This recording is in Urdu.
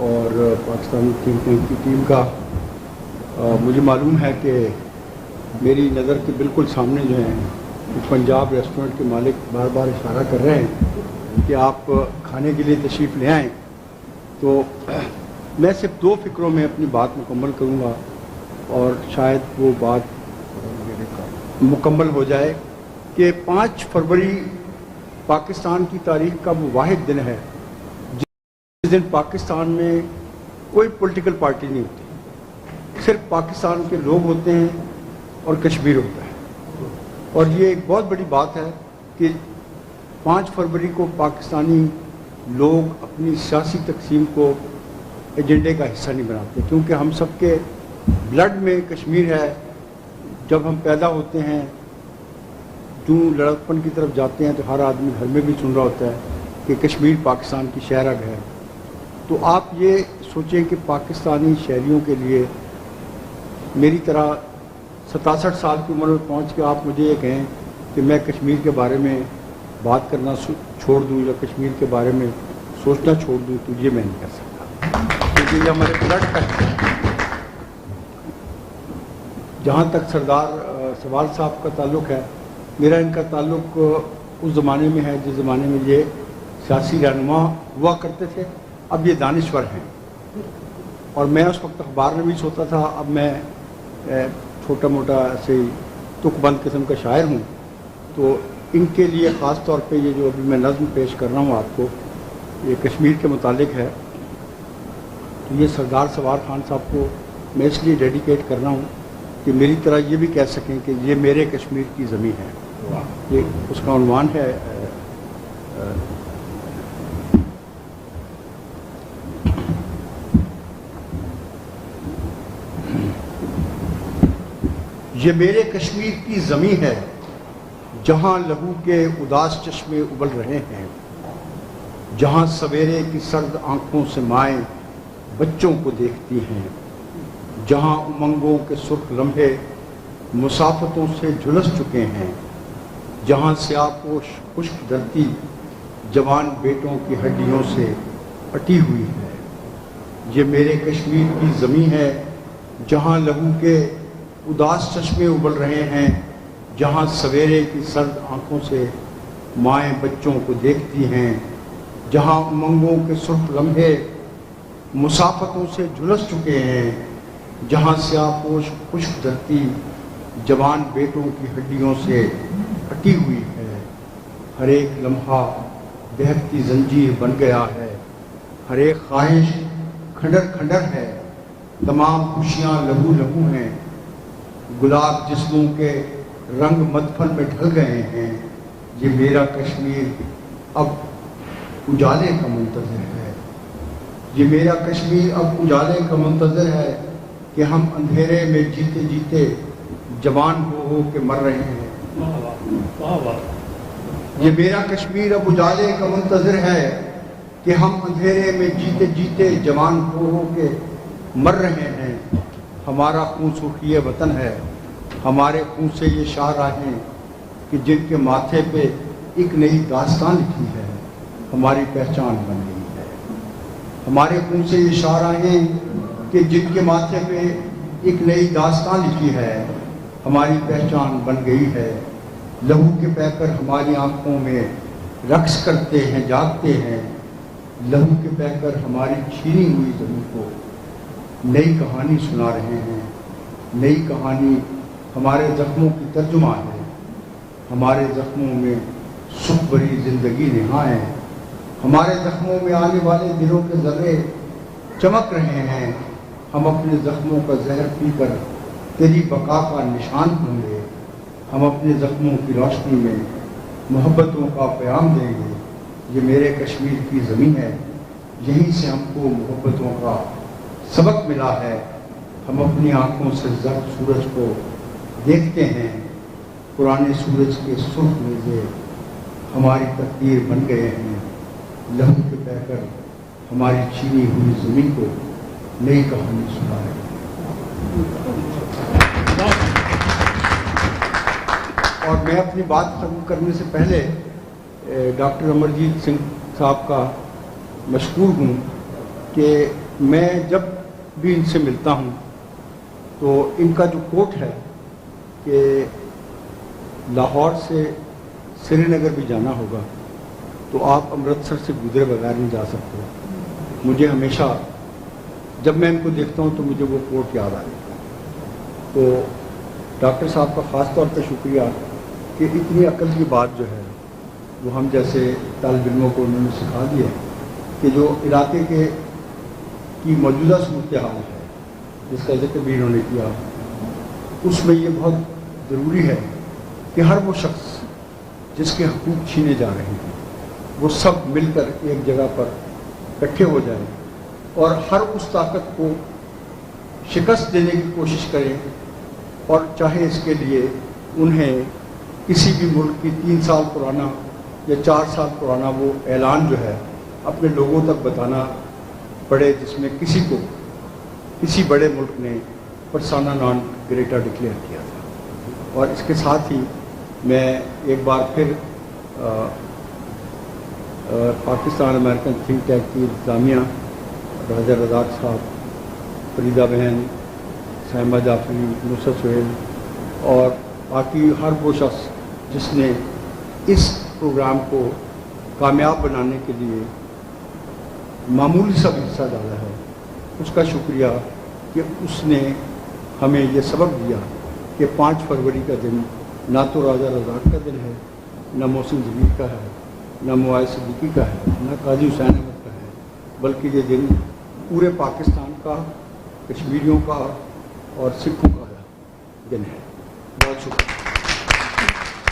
اور پاکستانی تھنک ٹینک کی ٹیم کا مجھے معلوم ہے کہ میری نظر کے بالکل سامنے جو ہیں پنجاب ریسٹورنٹ کے مالک بار بار اشارہ کر رہے ہیں کہ آپ کھانے کے لیے تشریف لے آئیں، تو میں صرف 2 فکروں میں اپنی بات مکمل کروں گا اور شاید وہ بات مکمل ہو جائے کہ 5 فروری پاکستان کی تاریخ کا وہ واحد دن ہے جس دن پاکستان میں کوئی پولیٹیکل پارٹی نہیں ہوتی، صرف پاکستان کے لوگ ہوتے ہیں اور کشمیر ہوتا ہے۔ اور یہ ایک بہت بڑی بات ہے کہ 5 فروری کو پاکستانی لوگ اپنی سیاسی تقسیم کو ایجنڈے کا حصہ نہیں بناتے، کیونکہ ہم سب کے بلڈ میں کشمیر ہے۔ جب ہم پیدا ہوتے ہیں جو لڑکپن کی طرف جاتے ہیں تو ہر آدمی گھر میں بھی سن رہا ہوتا ہے کہ کشمیر پاکستان کی شہرگ ہے۔ تو آپ یہ سوچیں کہ پاکستانی شہریوں کے لیے میری طرح 67 سال کی عمر میں پہنچ کے آپ مجھے یہ کہیں کہ میں کشمیر کے بارے میں بات کرنا چھوڑ دوں یا کشمیر کے بارے میں سوچنا چھوڑ دوں، تو یہ میں نہیں کر سکتا، کیونکہ یہ ہمارے بلڈ کا ہے۔ جہاں تک سردار سوال صاحب کا تعلق ہے، میرا ان کا تعلق اس زمانے میں ہے جس زمانے میں یہ سیاسی رہنما ہوا کرتے تھے، اب یہ دانشور ہیں۔ اور میں اس وقت اخبار نویس ہوتا تھا، اب میں چھوٹا موٹا ایسے تک بند قسم کا شاعر ہوں۔ تو ان کے لیے خاص طور پہ یہ جو ابھی میں نظم پیش کر رہا ہوں آپ کو، یہ کشمیر کے متعلق ہے۔ تو یہ سردار سوار خان صاحب کو میں اس لیے ڈیڈیکیٹ کر رہا ہوں کہ میری طرح یہ بھی کہہ سکیں کہ یہ میرے کشمیر کی زمین ہے۔ یہ اس کا عنوان ہے یہ میرے کشمیر کی زمین ہے جہاں لہو کے اداس چشمے ابل رہے ہیں، جہاں سویرے کی سرد آنکھوں سے مائیں بچوں کو دیکھتی ہیں، جہاں امنگوں کے سرخ لمحے مسافتوں سے جھلس چکے ہیں، جہاں سیاہ پوش خشک دھرتی جوان بیٹوں کی ہڈیوں سے اٹی ہوئی ہے۔ یہ میرے کشمیر کی زمین ہے جہاں لہو کے اداس چشمے ابل رہے ہیں، جہاں سویرے کی سرد آنکھوں سے مائیں بچوں کو دیکھتی ہیں، جہاں امنگوں کے سرخ لمحے مسافتوں سے جھلس چکے ہیں، جہاں سیاہ پوش خشک دھرتی جوان بیٹوں کی ہڈیوں سے اٹی ہوئی ہے۔ ہر ایک لمحہ بہکتی زنجیر بن گیا ہے، ہر ایک خواہش کھنڈر کھنڈر ہے، تمام خوشیاں لہو لہو ہیں، گلاب جسموں کے رنگ مدفن میں ڈھل گئے ہیں۔ یہ میرا کشمیر اب اجالے کا منتظر ہے، یہ میرا کشمیر اب اجالے کا منتظر ہے کہ ہم اندھیرے میں جیتے جیتے جوان ہو کے مر رہے ہیں۔ یہ میرا کشمیر اب اجالے کا منتظر ہے کہ ہم اندھیرے میں جیتے جیتے جوان ہو کے مر رہے ہیں۔ ہمارا خون سرخی وطن ہے، ہمارے خون سے یہ شاہراہیں کہ جن کے ماتھے پہ ایک نئی داستان لکھی ہے، ہماری پہچان بن گئی ہے۔ ہمارے خون سے یہ شاہراہیں کہ جن کے ماتھے پہ ایک نئی داستان لکھی ہے، ہماری پہچان بن گئی ہے۔ لہو کے پہ کر ہماری آنکھوں میں رقص کرتے ہیں، جاگتے ہیں، لہو کے پہ کر ہماری چھینی ہوئی زمین کو نئی کہانی سنا رہے ہیں۔ نئی کہانی ہمارے زخموں کی ترجمہ ہے، ہمارے زخموں میں سکھ بھری زندگی نہاں ہے، ہمارے زخموں میں آنے والے دلوں کے ذرے چمک رہے ہیں۔ ہم اپنے زخموں کا زہر پی کر تیری بقا کا نشان ہوں گے، ہم اپنے زخموں کی روشنی میں محبتوں کا پیام دیں گے۔ یہ میرے کشمیر کی زمین ہے، یہیں سے ہم کو محبتوں کا سبق ملا ہے۔ ہم اپنی آنکھوں سے زرد سورج کو دیکھتے ہیں، پرانے سورج کے سرخ نیزے ہماری تقدیر بن گئے ہیں۔ لہو کے بہہ کر ہماری چھینی ہوئی زمین کو نئی کہانی سنا ہے۔ اور میں اپنی بات ختم کرنے سے پہلے ڈاکٹر امرجیت سنگھ صاحب کا مشکور ہوں کہ میں جب بھی ان سے ملتا ہوں تو ان کا جو کوٹ ہے کہ لاہور سے سری نگر بھی جانا ہوگا تو آپ امرتسر سے گزرے بغیر نہیں جا سکتے، مجھے ہمیشہ جب میں ان کو دیکھتا ہوں تو مجھے وہ کوٹ یاد آ جاتا ہے۔ تو ڈاکٹر صاحب کا خاص طور پہ شکریہ کہ اتنی عقل کی بات جو ہے وہ ہم جیسے طالب علموں کو انہوں نے سکھا دی ہے کہ جو علاقے کی موجودہ صورتحال ہے جس کا ذکر بھی انہوں نے کیا، اس میں یہ بہت ضروری ہے کہ ہر وہ شخص جس کے حقوق چھینے جا رہے ہیں وہ سب مل کر ایک جگہ پر اکٹھے ہو جائیں اور ہر اس طاقت کو شکست دینے کی کوشش کریں، اور چاہے اس کے لیے انہیں کسی بھی ملک کی 3 سال پرانا یا 4 سال پرانا وہ اعلان جو ہے اپنے لوگوں تک بتانا پڑے، جس میں کسی بڑے ملک نے پرسانا نان گریٹا ڈکلیئر کیا تھا۔ اور اس کے ساتھ ہی میں ایک بار پھر پاکستان امریکن تھنک ٹینک کی انتظامیہ، راجہ رزاق صاحب، فریدہ بہن، سائمہ جعفری، نصرت سہیل اور باقی ہر وہ شخص جس نے اس پروگرام کو کامیاب بنانے کے لیے معمولی سا بھی حصہ ڈالا ہے، اس کا شکریہ کہ اس نے ہمیں یہ سبق دیا کہ 5 فروری کا دن نہ تو راجہ رزاق کا دن ہے، نہ محسن ضمیر کا ہے، نہ معاذ صدیقی کا ہے، نہ قاضی حسین احمد کا ہے، بلکہ یہ دن پورے پاکستان کا، کشمیریوں کا اور سکھوں کا دن ہے۔ بہت شکریہ۔